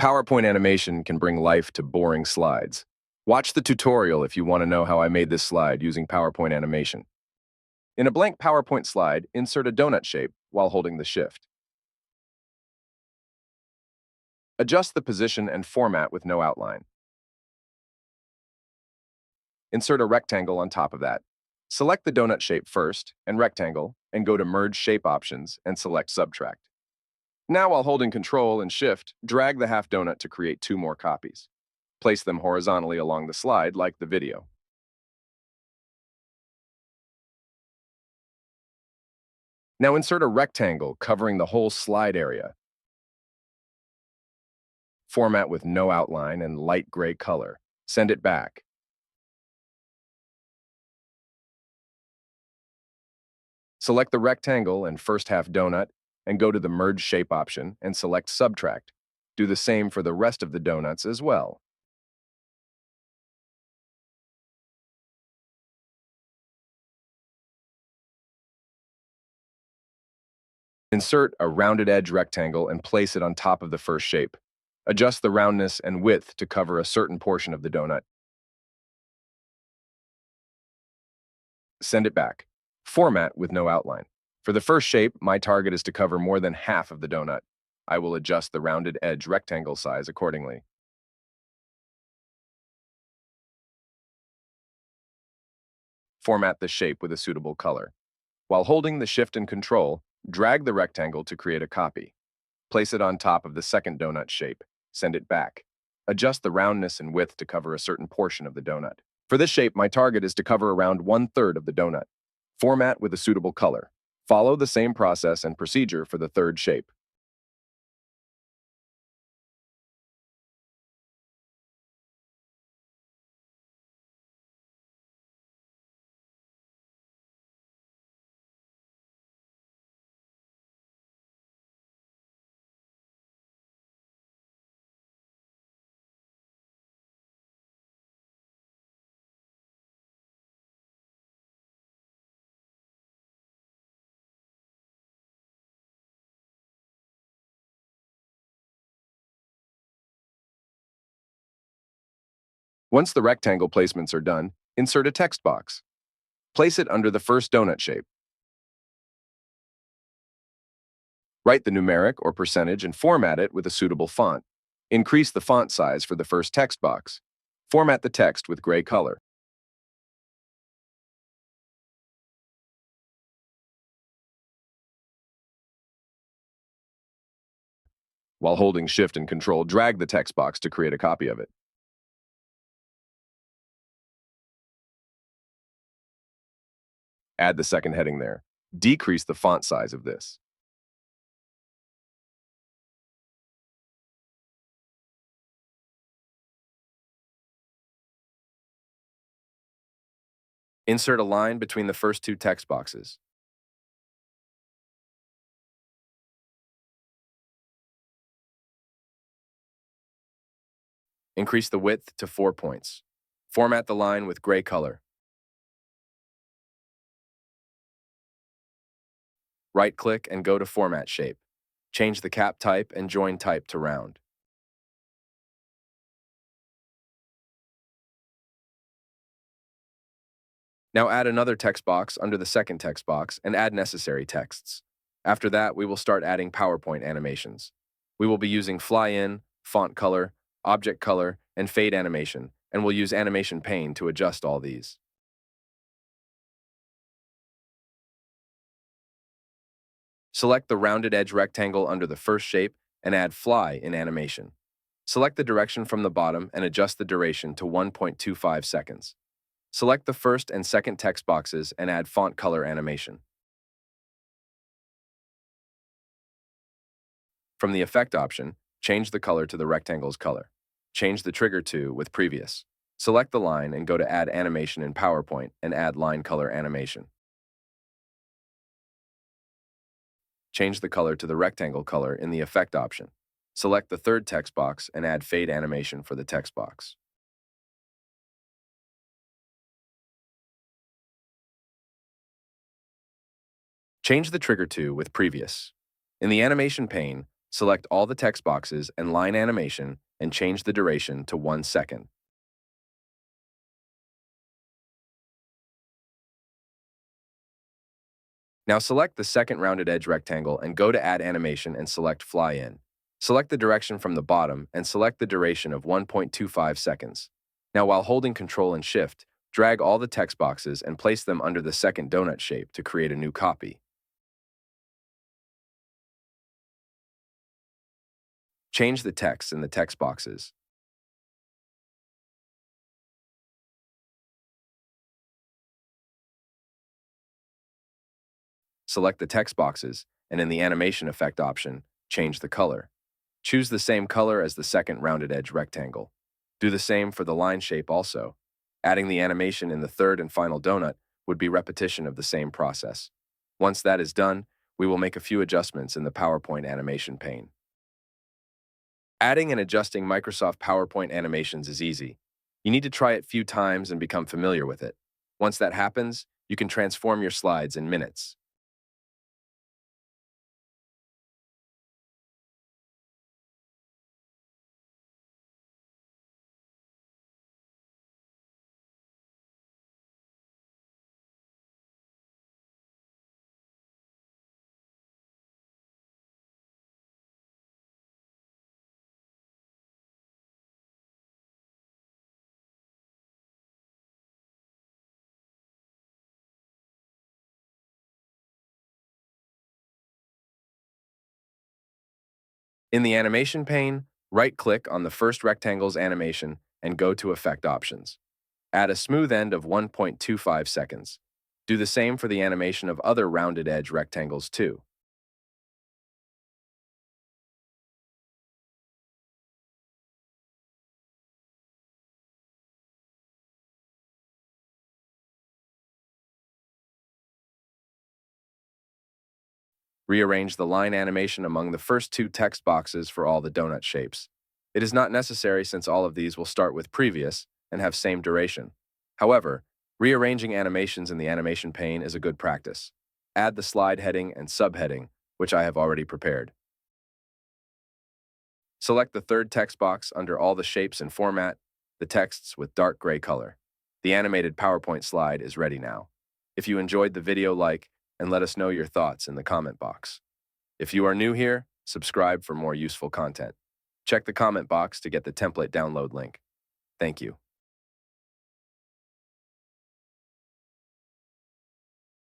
PowerPoint animation can bring life to boring slides. Watch the tutorial if you want to know how I made this slide using PowerPoint animation. In a blank PowerPoint slide, insert a donut shape while holding the shift. Adjust the position and format with no outline. Insert a rectangle on top of that. Select the donut shape first and rectangle and go to Merge Shape Options and select Subtract. Now, while holding Control and Shift, drag the half donut to create two more copies. Place them horizontally along the slide like the video. Now insert a rectangle covering the whole slide area. Format with no outline and light gray color. Send it back. Select the rectangle and first half donut and go to the Merge Shape option and select Subtract. Do the same for the rest of the donuts as well. Insert a rounded edge rectangle and place it on top of the first shape. Adjust the roundness and width to cover a certain portion of the donut. Send it back. Format with no outline. For the first shape, my target is to cover more than half of the donut. I will adjust the rounded edge rectangle size accordingly. Format the shape with a suitable color. While holding the Shift and Control, drag the rectangle to create a copy. Place it on top of the second donut shape. Send it back. Adjust the roundness and width to cover a certain portion of the donut. For this shape, my target is to cover around 1/3 of the donut. Format with a suitable color. Follow the same process and procedure for the third shape. Once the rectangle placements are done, insert a text box. Place it under the first donut shape. Write the numeric or percentage and format it with a suitable font. Increase the font size for the first text box. Format the text with gray color. While holding Shift and Control, drag the text box to create a copy of it. Add the second heading there. Decrease the font size of this. Insert a line between the first two text boxes. Increase the width to 4 points. Format the line with gray color. Right-click and go to Format Shape. Change the cap type and join type to round. Now add another text box under the second text box and add necessary texts. After that, we will start adding PowerPoint animations. We will be using Fly In, Font Color, Object Color, and Fade Animation, and we'll use Animation Pane to adjust all these. Select the rounded edge rectangle under the first shape and add Fly in Animation. Select the direction from the bottom and adjust the duration to 1.25 seconds. Select the first and second text boxes and add Font Color Animation. From the Effect option, change the color to the rectangle's color. Change the trigger to with Previous. Select the line and go to Add Animation in PowerPoint and add Line Color Animation. Change the color to the rectangle color in the Effect option. Select the third text box and add Fade Animation for the text box. Change the trigger to with Previous. In the Animation pane, Select all the text boxes and line animation and change the duration to 1 second. Now select the second rounded edge rectangle and go to Add Animation and select Fly In. Select the direction from the bottom and select the duration of 1.25 seconds. Now while holding Ctrl and Shift, drag all the text boxes and place them under the second donut shape to create a new copy. Change the text in the text boxes. Select the text boxes, and in the Animation Effect option, change the color. Choose the same color as the second rounded edge rectangle. Do the same for the line shape also. Adding the animation in the third and final donut would be repetition of the same process. Once that is done, we will make a few adjustments in the PowerPoint animation pane. Adding and adjusting Microsoft PowerPoint animations is easy. You need to try it a few times and become familiar with it. Once that happens, you can transform your slides in minutes. In the animation pane, right-click on the first rectangle's animation and go to Effect Options. Add a smooth end of 1.25 seconds. Do the same for the animation of other rounded edge rectangles too. Rearrange the line animation among the first two text boxes for all the donut shapes. It is not necessary since all of these will start with previous and have same duration. However, rearranging animations in the animation pane is a good practice. Add the slide heading and subheading, which I have already prepared. Select the third text box under all the shapes and format, the texts with dark gray color. The animated PowerPoint slide is ready now. If you enjoyed the video, like and let us know your thoughts in the comment box. If you are new here, subscribe for more useful content. Check the comment box to get the template download link. Thank you.